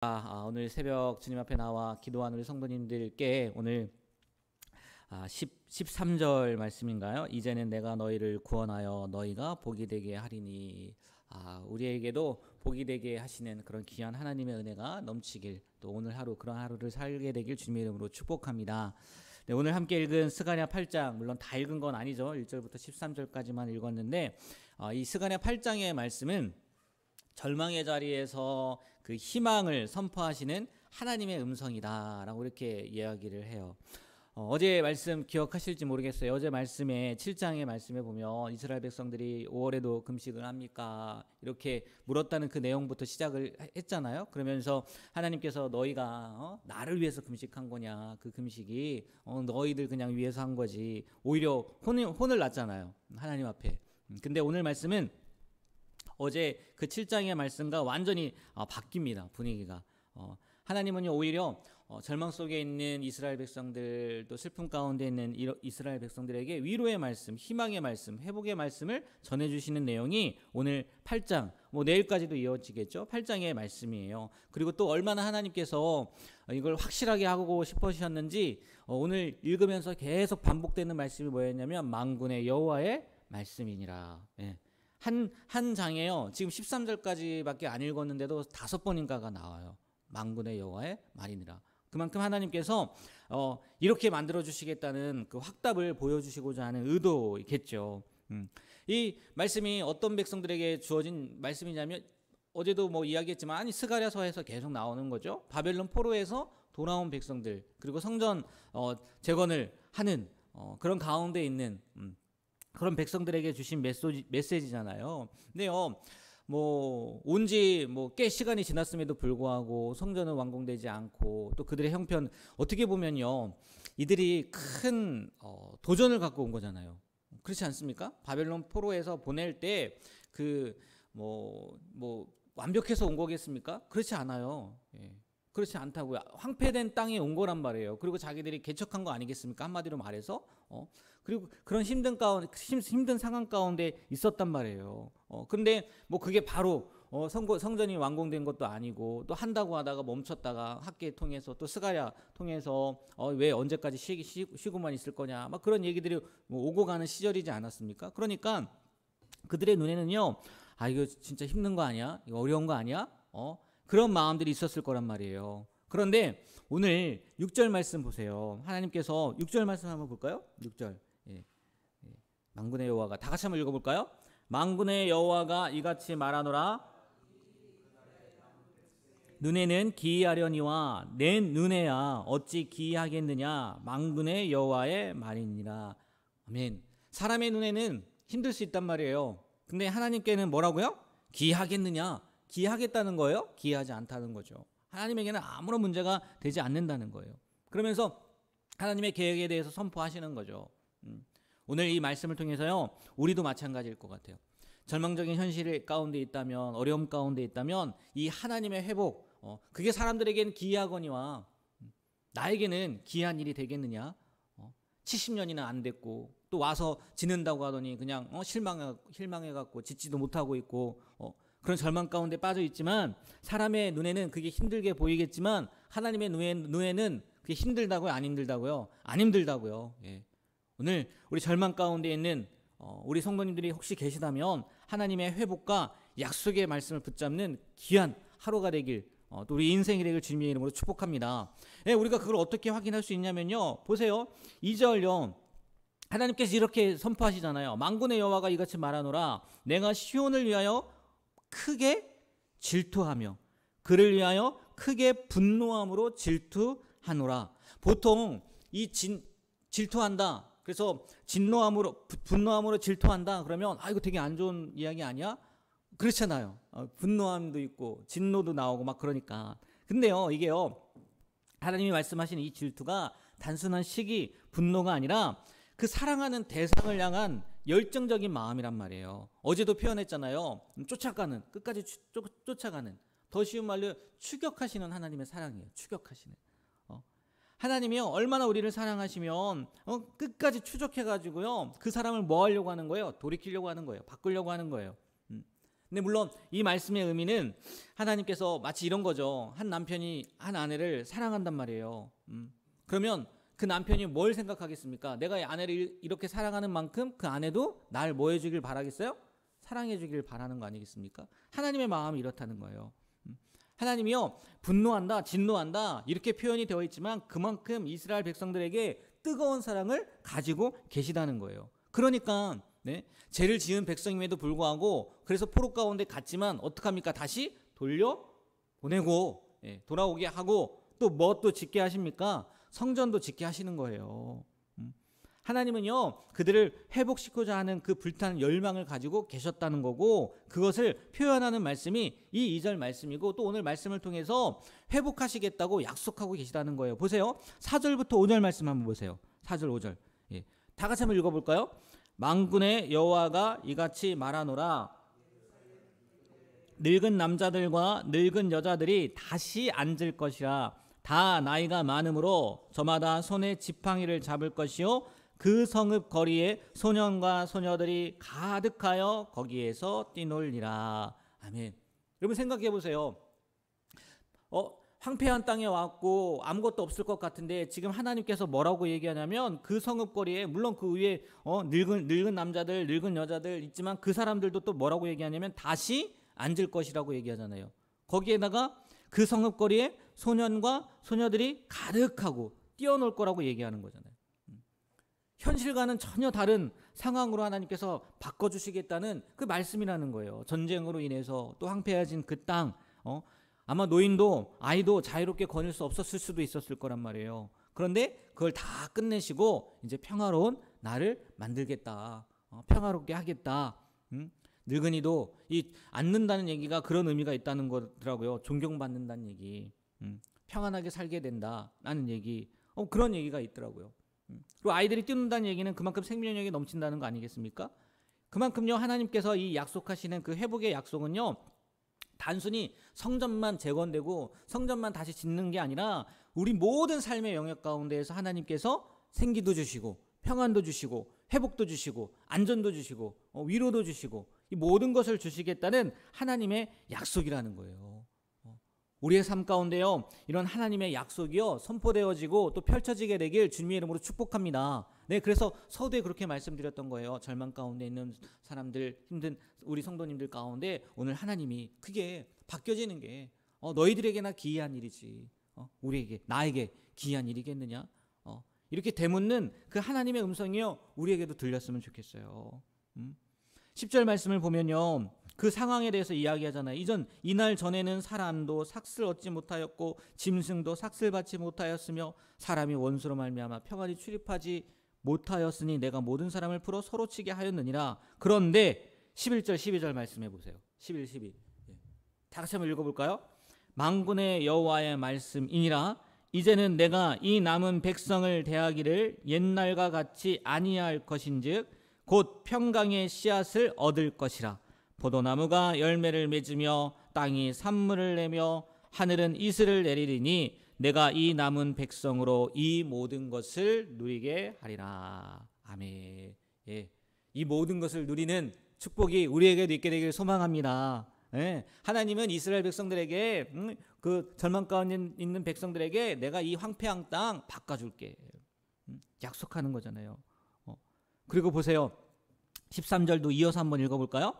오늘 새벽 주님 앞에 나와 기도한 우리 성도님들께 오늘 13절 말씀인가요? 이제는 내가 너희를 구원하여 너희가 복이 되게 하리니. 우리에게도 복이 되게 하시는 그런 귀한 하나님의 은혜가 넘치길, 또 오늘 하루 그런 하루를 살게 되길 주님의 이름으로 축복합니다. 네, 오늘 함께 읽은 스가랴 8장, 물론 다 읽은 건 아니죠. 1절부터 13절까지만 읽었는데 이 스가랴 8장의 말씀은 절망의 자리에서 그 희망을 선포하시는 하나님의 음성이다라고 이렇게 이야기를 해요. 어제 말씀 기억하실지 모르겠어요. 어제 말씀에 7장의 말씀에 보면 이스라엘 백성들이 5월에도 금식을 합니까? 이렇게 물었다는 그 내용부터 시작을 했잖아요. 그러면서 하나님께서 너희가 나를 위해서 금식한 거냐? 그 금식이 너희들 그냥 위해서 한 거지. 오히려 혼을 났잖아요. 하나님 앞에. 근데 오늘 말씀은 어제 그 7장의 말씀과 완전히 바뀝니다. 분위기가. 하나님은요 오히려 절망 속에 있는 이스라엘 백성들, 또 슬픔 가운데 있는 이스라엘 백성들에게 위로의 말씀, 희망의 말씀, 회복의 말씀을 전해주시는 내용이 오늘 8장, 내일까지도 이어지겠죠. 8장의 말씀이에요. 그리고 또 얼마나 하나님께서 이걸 확실하게 하고 싶으셨는지 오늘 읽으면서 계속 반복되는 말씀이 뭐였냐면 만군의 여호와의 말씀이니라. 예. 한 장에요. 지금 13절까지밖에 안 읽었는데도 5번인가가 나와요. 만군의 여호와의 말이니라. 그만큼 하나님께서 이렇게 만들어 주시겠다는 그 확답을 보여주시고자 하는 의도겠죠. 이 말씀이 어떤 백성들에게 주어진 말씀이냐면 어제도 이야기했지만 스가랴서에서 계속 나오는 거죠. 바벨론 포로에서 돌아온 백성들, 그리고 성전 재건을 하는 그런 가운데 있는 그런 백성들에게 주신 메시지잖아요. 근데요, 온지 꽤 시간이 지났음에도 불구하고 성전은 완공되지 않고, 또 그들의 형편, 어떻게 보면요, 이들이 큰 도전을 갖고 온 거잖아요. 그렇지 않습니까? 바벨론 포로에서 보낼 때 완벽해서 온 거겠습니까? 그렇지 않아요. 예. 그렇지 않다고요. 황폐된 땅에 온 거란 말이에요. 그리고 자기들이 개척한 거 아니겠습니까? 한마디로 말해서. 그리고 그런 힘든 상황 가운데 있었단 말이에요. 근데 그게 바로 성전이 완공된 것도 아니고, 또 한다고 하다가 멈췄다가 학계 통해서, 또 스가랴 통해서 왜 언제까지 쉬고만 있을 거냐, 막 그런 얘기들이 오고 가는 시절이지 않았습니까? 그러니까 그들의 눈에는요, 이거 진짜 힘든 거 아니야? 이거 어려운 거 아니야? 그런 마음들이 있었을 거란 말이에요. 그런데 오늘 6절 말씀 보세요. 하나님께서 6절 말씀 한번 볼까요? 6절. 예. 만군의 여호와가, 다 같이 한번 읽어볼까요? 만군의 여호와가 이같이 말하노라. 눈에는 기이하려니와 내 눈에야 어찌 기이하겠느냐. 만군의 여호와의 말이니라. 아멘. 사람의 눈에는 힘들 수 있단 말이에요. 근데 하나님께는 뭐라고요? 기이하겠느냐? 기이하겠다는 거예요? 기이하지 않다는 거죠. 하나님에게는 아무런 문제가 되지 않는다는 거예요. 그러면서 하나님의 계획에 대해서 선포하시는 거죠. 오늘 이 말씀을 통해서요, 우리도 마찬가지일 것 같아요. 절망적인 현실 가운데 있다면, 어려움 가운데 있다면, 이 하나님의 회복, 그게 사람들에게는 기이하거니와 나에게는 기이한 일이 되겠느냐? 70년이나 안 됐고, 또 와서 지는다고 하더니 그냥 실망해갖고 짓지도 못하고 있고, 그런 절망 가운데 빠져 있지만, 사람의 눈에는 그게 힘들게 보이겠지만 하나님의 눈에는 그게 힘들다고요? 안 힘들다고요? 안 힘들다고요. 예. 오늘 우리 절망 가운데 있는 우리 성도님들이 혹시 계시다면 하나님의 회복과 약속의 말씀을 붙잡는 귀한 하루가 되길, 또 우리 인생이 되길 주님의 이름으로 축복합니다. 예, 우리가 그걸 어떻게 확인할 수 있냐면요, 보세요. 2절요, 하나님께서 이렇게 선포하시잖아요. 만군의 여호와가 이같이 말하노라. 내가 시온을 위하여 크게 질투하며 그를 위하여 크게 분노함으로 질투하노라. 보통 이 질투한다, 그래서 분노함으로 질투한다 그러면 이거 되게 안 좋은 이야기 아니야? 그렇잖아요. 분노함도 있고 진노도 나오고 막 그러니까. 근데요, 이게요, 하나님이 말씀하시는 이 질투가 단순한 시기, 분노가 아니라 그 사랑하는 대상을 향한 열정적인 마음이란 말이에요. 어제도 표현했잖아요. 쫓아가는, 끝까지 쫓아가는, 더 쉬운 말로 추격하시는 하나님의 사랑이에요. 추격하시는. 하나님이요, 얼마나 우리를 사랑하시면 끝까지 추적해가지고요, 그 사람을 뭐 하려고 하는 거예요? 돌이키려고 하는 거예요. 바꾸려고 하는 거예요. 근데 물론 이 말씀의 의미는 하나님께서 마치 이런 거죠. 한 남편이 한 아내를 사랑한단 말이에요. 그러면 그 남편이 뭘 생각하겠습니까? 내가 이 아내를 이렇게 사랑하는 만큼 그 아내도 날 뭐 해주길 바라겠어요? 사랑해주길 바라는 거 아니겠습니까? 하나님의 마음이 이렇다는 거예요. 하나님이요, 분노한다, 진노한다 이렇게 표현이 되어 있지만 그만큼 이스라엘 백성들에게 뜨거운 사랑을 가지고 계시다는 거예요. 그러니까 죄를 지은 백성임에도 불구하고 그래서 포로 가운데 갔지만 어떡합니까? 다시 돌려보내고 돌아오게 하고 또 뭐 또 짓게 하십니까? 성전도 짓게 하시는 거예요. 하나님은요, 그들을 회복시키고자 하는 그 불타는 열망을 가지고 계셨다는 거고, 그것을 표현하는 말씀이 이 2절 말씀이고, 또 오늘 말씀을 통해서 회복하시겠다고 약속하고 계시다는 거예요. 보세요. 4절부터 5절 말씀 한번 보세요. 4절 5절. 다 같이 한번 읽어볼까요? 만군의 여호와가 이같이 말하노라. 늙은 남자들과 늙은 여자들이 다시 앉을 것이라. 다 나이가 많으므로 저마다 손에 지팡이를 잡을 것이요 그 성읍 거리에 소년과 소녀들이 가득하여 거기에서 뛰놀리라. 아멘. 여러분 생각해 보세요. 황폐한 땅에 왔고 아무것도 없을 것 같은데 지금 하나님께서 뭐라고 얘기하냐면 그 성읍 거리에 물론 그 위에 늙은 남자들, 늙은 여자들 있지만 그 사람들도 또 뭐라고 얘기하냐면 다시 앉을 것이라고 얘기하잖아요. 거기에다가 그 성읍 거리에 소년과 소녀들이 가득하고 뛰어놀 거라고 얘기하는 거잖아요. 현실과는 전혀 다른 상황으로 하나님께서 바꿔주시겠다는 그 말씀이라는 거예요. 전쟁으로 인해서 또 황폐해진 그 땅, 아마 노인도 아이도 자유롭게 거닐 수 없었을 수도 있었을 거란 말이에요. 그런데 그걸 다 끝내시고 이제 평화로운 나를 만들겠다, 평화롭게 하겠다. 늙은이도 이 앉는다는 얘기가 그런 의미가 있다는 거더라고요. 존경받는다는 얘기, 평안하게 살게 된다라는 얘기, 그런 얘기가 있더라고요. 그리고 아이들이 뛰는다는 얘기는 그만큼 생명력이 넘친다는 거 아니겠습니까? 그만큼요, 하나님께서 이 약속하시는 그 회복의 약속은요, 단순히 성전만 재건되고 성전만 다시 짓는 게 아니라 우리 모든 삶의 영역 가운데에서 하나님께서 생기도 주시고 평안도 주시고 회복도 주시고 안전도 주시고 위로도 주시고 이 모든 것을 주시겠다는 하나님의 약속이라는 거예요. 우리의 삶 가운데요, 이런 하나님의 약속이요 선포되어지고 또 펼쳐지게 되길 주님의 이름으로 축복합니다. 네, 그래서 서두에 그렇게 말씀드렸던 거예요. 절망 가운데 있는 사람들, 힘든 우리 성도님들 가운데 오늘 하나님이 그게 바뀌어지는 게 너희들에게나 기이한 일이지 우리에게, 나에게 기이한 일이겠느냐, 이렇게 되묻는 그 하나님의 음성이요 우리에게도 들렸으면 좋겠어요. 10절 말씀을 보면요, 그 상황에 대해서 이야기하잖아요. 이날 전에는 사람도 삭슬 얻지 못하였고 짐승도 삭슬 받지 못하였으며 사람이 원수로 말미암아 평안히 출입하지 못하였으니 내가 모든 사람을 풀어 서로 치게 하였느니라. 그런데 11절 12절 말씀해 보세요. 11, 12. 다 같이 한번 읽어볼까요? 만군의 여호와의 말씀이니라. 이제는 내가 이 남은 백성을 대하기를 옛날과 같이 아니할 것인즉 곧 평강의 씨앗을 얻을 것이라. 포도나무가 열매를 맺으며 땅이 산물을 내며 하늘은 이슬을 내리리니 내가 이 남은 백성으로 이 모든 것을 누리게 하리라. 아멘. 이 모든 것을 누리는 축복이 우리에게도 있게 되길 소망합니다. 하나님은 이스라엘 백성들에게 그 절망 가운데 있는 백성들에게 내가 이 황폐한 땅 바꿔줄게 약속하는 거잖아요. 그리고 보세요. 13절도 이어서 한번 읽어볼까요?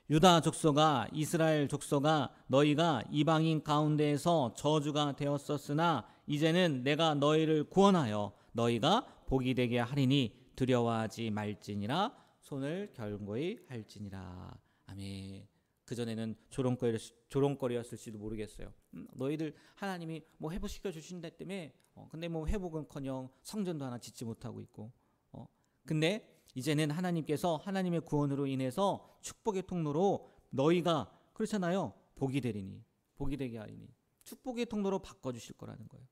유다 족속아 이스라엘 족속아 너희가 이방인 가운데에서 저주가 되었었으나 이제는 내가 너희를 구원하여 너희가 복이 되게 하리니 두려워하지 말지니라. 손을 견고히 할지니라. 아멘. 그전에는 조롱거리였을지도 모르겠어요. 너희들 하나님이 뭐 회복시켜 주신다 때문에 근데 뭐 회복은커녕 성전도 하나 짓지 못하고 있고 근데 이제는 하나님께서 하나님의 구원으로 인해서 축복의 통로로 너희가 그렇잖아요. 복이 되리니 복이 되게 하리니 축복의 통로로 바꿔주실 거라는 거예요.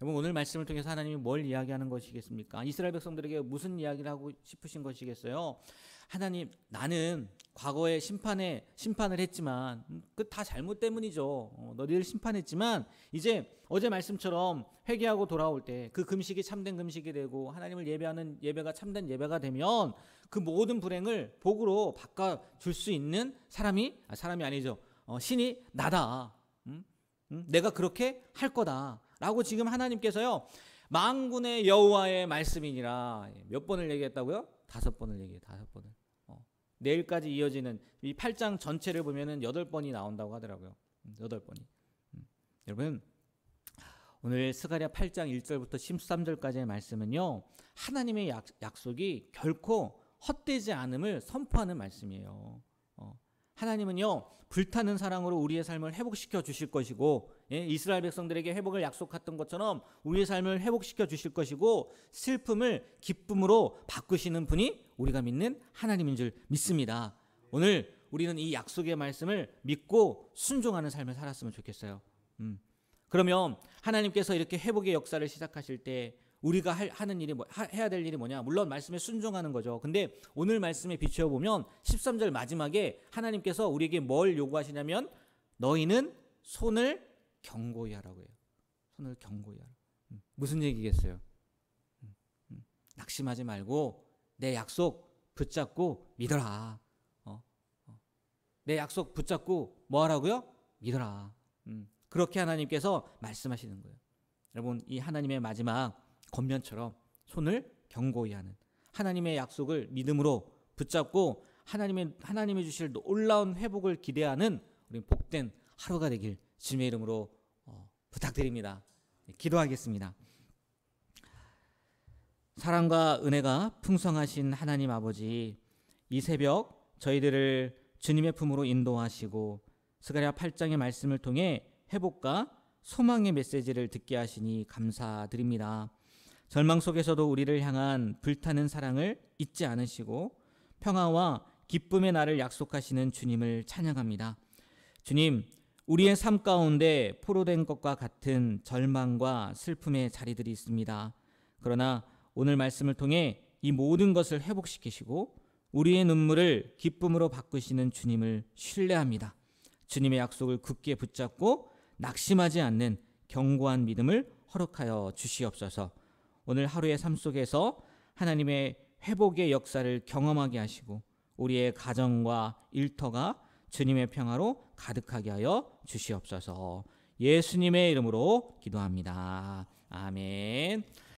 여러분, 오늘 말씀을 통해서 하나님이 뭘 이야기하는 것이겠습니까? 이스라엘 백성들에게 무슨 이야기를 하고 싶으신 것이겠어요? 하나님, 나는 과거에 심판을 했지만 그 다 잘못 때문이죠. 너희를 심판했지만 이제 어제 말씀처럼 회개하고 돌아올 때 그 금식이 참된 금식이 되고 하나님을 예배하는 예배가 참된 예배가 되면 그 모든 불행을 복으로 바꿔줄 수 있는 사람이 아니죠. 신이 나다. 내가 그렇게 할 거다 라고 지금 하나님께서요, 만군의 여호와의 말씀이니라. 몇 번을 얘기했다고요? 5번을 얘기해요. 5번을. 내일까지 이어지는 이 8장 전체를 보면은 8번이 나온다고 하더라고요. 8번이. 여러분, 오늘 스가랴 8장 1절부터 13절까지의 말씀은요, 하나님의 약속이 결코 헛되지 않음을 선포하는 말씀이에요. 하나님은요, 불타는 사랑으로 우리의 삶을 회복시켜 주실 것이고, 이스라엘 백성들에게 회복을 약속했던 것처럼 우리의 삶을 회복시켜 주실 것이고, 슬픔을 기쁨으로 바꾸시는 분이 우리가 믿는 하나님인 줄 믿습니다. 오늘 우리는 이 약속의 말씀을 믿고 순종하는 삶을 살았으면 좋겠어요. 그러면 하나님께서 이렇게 회복의 역사를 시작하실 때 우리가 하는 일이 해야 될 일이 뭐냐? 물론 말씀에 순종하는 거죠. 근데 오늘 말씀에 비추어 보면 13절 마지막에 하나님께서 우리에게 뭘 요구하시냐면 너희는 손을 견고히 하라고 해요. 손을 견고히 하라. 무슨 얘기겠어요? 낙심하지 말고 내 약속 붙잡고 믿어라. 내 약속 붙잡고 뭐 하라고요? 믿어라. 그렇게 하나님께서 말씀하시는 거예요. 여러분, 이 하나님의 마지막 권면처럼 손을 견고히 하는, 하나님의 약속을 믿음으로 붙잡고 하나님이 주실 놀라운 회복을 기대하는 우리 복된 하루가 되길 주님의 이름으로 부탁드립니다. 기도하겠습니다. 사랑과 은혜가 풍성하신 하나님 아버지, 이 새벽 저희들을 주님의 품으로 인도하시고 스가랴 8장의 말씀을 통해 회복과 소망의 메시지를 듣게 하시니 감사드립니다. 절망 속에서도 우리를 향한 불타는 사랑을 잊지 않으시고 평화와 기쁨의 날을 약속하시는 주님을 찬양합니다. 주님, 우리의 삶 가운데 포로된 것과 같은 절망과 슬픔의 자리들이 있습니다. 그러나 오늘 말씀을 통해 이 모든 것을 회복시키시고 우리의 눈물을 기쁨으로 바꾸시는 주님을 신뢰합니다. 주님의 약속을 굳게 붙잡고 낙심하지 않는 견고한 믿음을 허락하여 주시옵소서. 오늘 하루의 삶 속에서 하나님의 회복의 역사를 경험하게 하시고 우리의 가정과 일터가 주님의 평화로 가득하게 하여 주시옵소서. 예수님의 이름으로 기도합니다. 아멘.